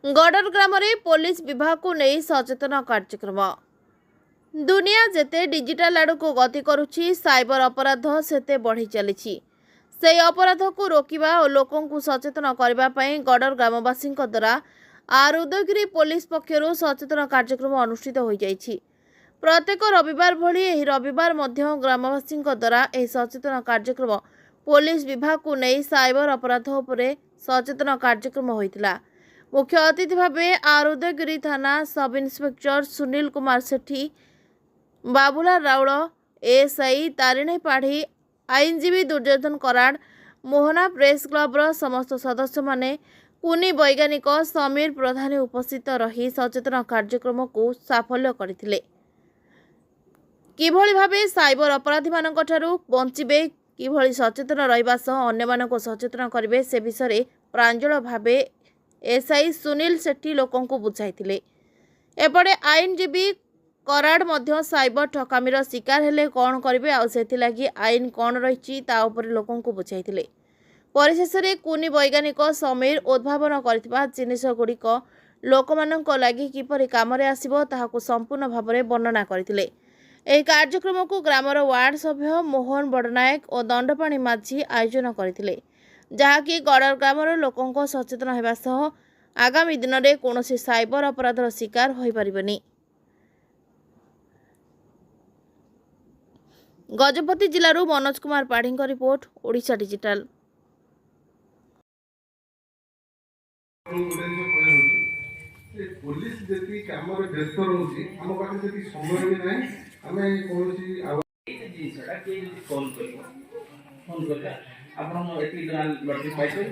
Gutter ग्राम police विभाग को नहीं सचेतन कार्यक्रम। दुनिया जेते डिजिटल आड़ को गति करुछि साइबर अपराध सेते बढ़ी चली से अपराध को रोकवा और लोकों को सचेतन करने गडर ग्रामवासी द्वारा आर उदयगिरी पुलिस पक्षर सचेतन कार्यक्रम अनुष्ठित हो जाइछि। प्रत्येक रविवार भली एही रविवार मध्य ग्रामवासी द्वारा एही सचेतन कार्यक्रम पुलिस विभाग को नहीं साइबर अपराध उपरे सचेतन कार्यक्रम होइतिला। मुख्य अतिथि भावे आर उदयगिरी थाना सब इन्स्पेक्टर सुनील कुमार सेठी, बाबुला राउल, एएसआई तारिणी पाढ़ी, आईनजीवी दुर्योधन कराड़, मोहना प्रेस क्लबर समस्त सदस्य माने, कुनी वैज्ञानिक समीर प्रधान उपस्थित रही सचेतन कार्यक्रम को साफल्य करथिले। किभଳି भावे साइबर अपराधी मानक ठारू बंचिबे, किभଳି सचेतन रहिबा सह अन्य मानक सचेतन करिवे से विषय प्रांजल भावे एसआई सुनील सेठी लोकों को बुझाइथिले। एपटे आईनजीवी कराड़ मध्य साइबर ठकामीर शिकार हेले कौन करेंगे आ सेथिलागि आईन कौन रही लोकों को बुझाइथिले। परिशेष में कुनी वैज्ञानिक समीर उद्भावन करथिबा जिनिस गुड़िक लोकमानंक लागि किपरि कामरे आसिबो ताहाकु संपूर्ण भाव में वर्णना करथिले। एही कार्यक्रम को ग्रामर वार्ड सभ्य मोहन बड़नायक और दंडपाणी माझी आयोजन करथिले, जहाँकि गडर ग्रामर लोकों सचेतन होगा सह आगामी दिन में कौन साइबर अपराधर शिकार हो पारिबनी। गजपति जिलूर Manoj Kumar Padhi report, Odisha digital. Police जति काम रे व्यस्त रहउची हम पाखे जति समय भी नै हमें कोनसी जिसटा के कॉल करियो फोन करला आपण एती गाल लॉटरी पाइछो।